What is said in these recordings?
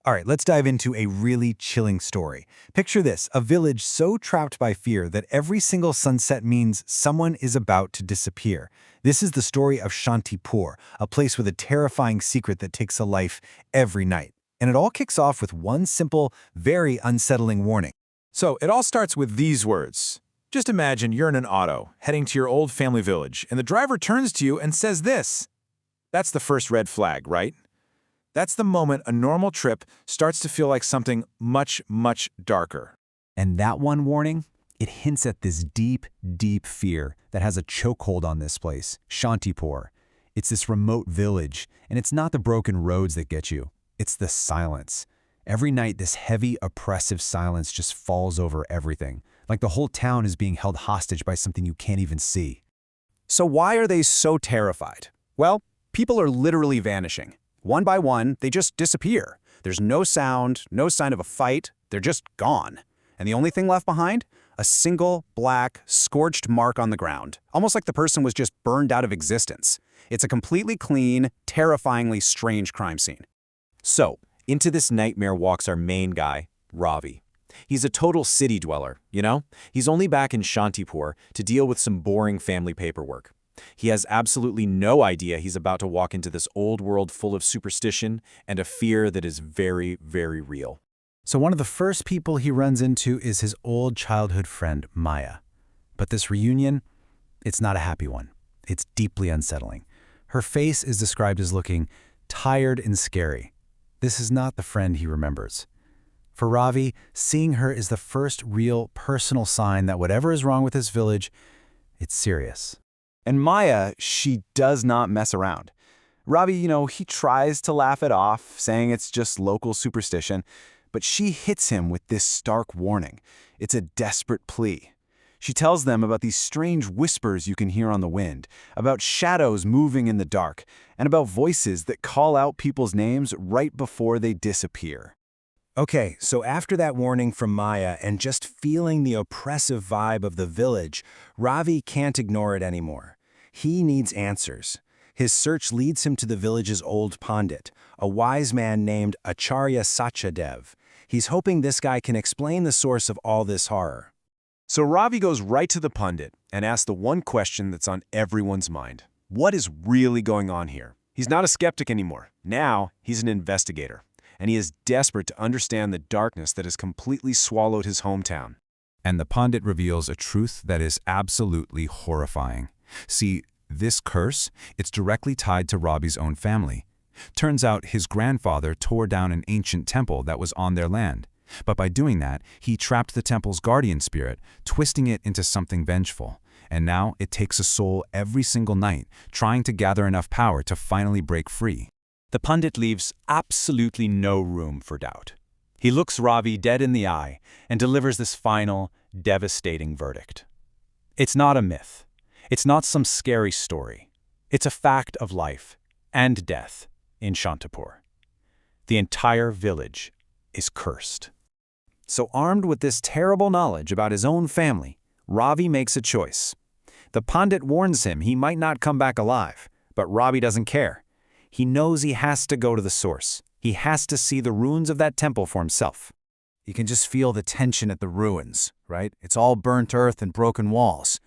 All right, let's dive into a really chilling story. Picture this, a village so trapped by fear that every single sunset means someone is about to disappear. This is the story of Shantipur, a place with a terrifying secret that takes a life every night. And it all kicks off with one simple, very unsettling warning. So it all starts with these words. Just imagine you're in an auto, heading to your old family village, and the driver turns to you and says this. That's the first red flag, right? That's the moment a normal trip starts to feel like something much, much darker. And that one warning, it hints at this deep, deep fear that has a chokehold on this place, Shantipur. It's this remote village, and it's not the broken roads that get you. It's the silence. Every night, this heavy, oppressive silence just falls over everything, like the whole town is being held hostage by something you can't even see. So why are they so terrified? Well, people are literally vanishing. One by one, they just disappear. There's no sound, no sign of a fight, they're just gone. And the only thing left behind? A single, black, scorched mark on the ground, almost like the person was just burned out of existence. It's a completely clean, terrifyingly strange crime scene. So, into this nightmare walks our main guy, Ravi. He's a total city dweller, you know? He's only back in Shantipur to deal with some boring family paperwork. He has absolutely no idea he's about to walk into this old world full of superstition and a fear that is very, very real. So one of the first people he runs into is his old childhood friend, Maya. But this reunion, it's not a happy one. It's deeply unsettling. Her face is described as looking tired and scary. This is not the friend he remembers. For Ravi, seeing her is the first real, personal sign that whatever is wrong with his village, it's serious. And Maya, she does not mess around. Ravi, he tries to laugh it off, saying it's just local superstition, but she hits him with this stark warning. It's a desperate plea. She tells them about these strange whispers you can hear on the wind, about shadows moving in the dark, and about voices that call out people's names right before they disappear. Okay, so after that warning from Maya and just feeling the oppressive vibe of the village, Ravi can't ignore it anymore. He needs answers. His search leads him to the village's old pandit, a wise man named Acharya Sachadev. He's hoping this guy can explain the source of all this horror. So Ravi goes right to the pundit and asks the one question that's on everyone's mind. What is really going on here? He's not a skeptic anymore. Now, he's an investigator. And he is desperate to understand the darkness that has completely swallowed his hometown. And the pundit reveals a truth that is absolutely horrifying. See, this curse, it's directly tied to Ravi's own family. Turns out his grandfather tore down an ancient temple that was on their land. But by doing that, he trapped the temple's guardian spirit, twisting it into something vengeful. And now it takes a soul every single night, trying to gather enough power to finally break free. The pundit leaves absolutely no room for doubt. He looks Ravi dead in the eye and delivers this final, devastating verdict. It's not a myth. It's not some scary story. It's a fact of life and death in Shantipur. The entire village is cursed. So armed with this terrible knowledge about his own family, Ravi makes a choice. The pundit warns him he might not come back alive, but Ravi doesn't care. He knows he has to go to the source. He has to see the ruins of that temple for himself. You can just feel the tension at the ruins, right? It's all burnt earth and broken walls.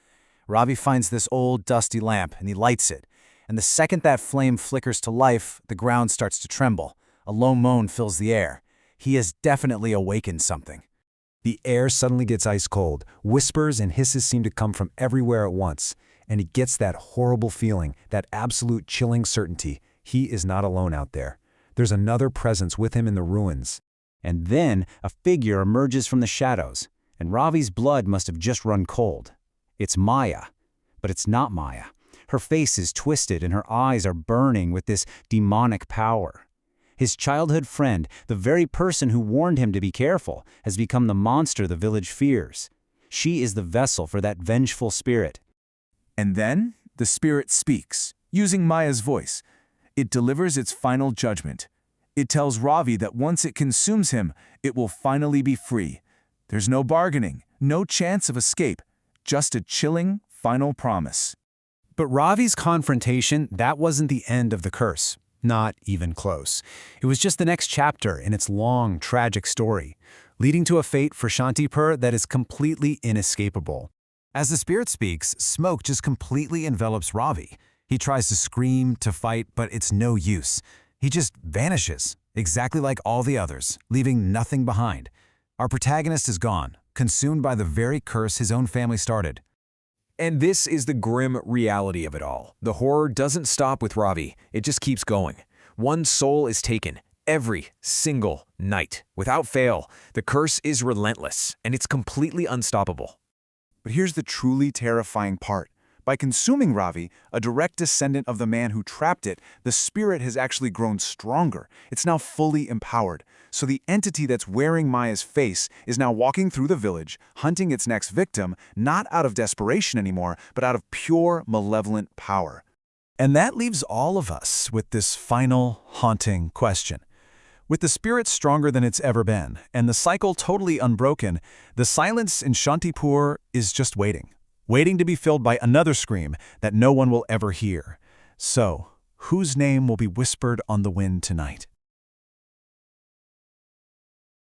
Ravi finds this old, dusty lamp, and he lights it. And the second that flame flickers to life, the ground starts to tremble. A low moan fills the air. He has definitely awakened something. The air suddenly gets ice cold. Whispers and hisses seem to come from everywhere at once. And he gets that horrible feeling, that absolute chilling certainty. He is not alone out there. There's another presence with him in the ruins. And then a figure emerges from the shadows, and Ravi's blood must have just run cold. It's Maya, but it's not Maya. Her face is twisted and her eyes are burning with this demonic power. His childhood friend, the very person who warned him to be careful, has become the monster the village fears. She is the vessel for that vengeful spirit. And then the spirit speaks, using Maya's voice. It delivers its final judgment. It tells Ravi that once it consumes him, it will finally be free. There's no bargaining, no chance of escape, just a chilling, final promise. But Ravi's confrontation, that wasn't the end of the curse. Not even close. It was just the next chapter in its long, tragic story, leading to a fate for Shantipur that is completely inescapable. As the spirit speaks, smoke just completely envelops Ravi. He tries to scream, to fight, but it's no use. He just vanishes, exactly like all the others, leaving nothing behind. Our protagonist is gone, consumed by the very curse his own family started. And this is the grim reality of it all. The horror doesn't stop with Ravi, it just keeps going. One soul is taken, every single night. Without fail, the curse is relentless, and it's completely unstoppable. But here's the truly terrifying part. By consuming Ravi, a direct descendant of the man who trapped it, the spirit has actually grown stronger. It's now fully empowered. So the entity that's wearing Maya's face is now walking through the village, hunting its next victim, not out of desperation anymore, but out of pure malevolent power. And that leaves all of us with this final, haunting question. With the spirit stronger than it's ever been, and the cycle totally unbroken, the silence in Shantipur is just waiting to be filled by another scream that no one will ever hear. So, whose name will be whispered on the wind tonight?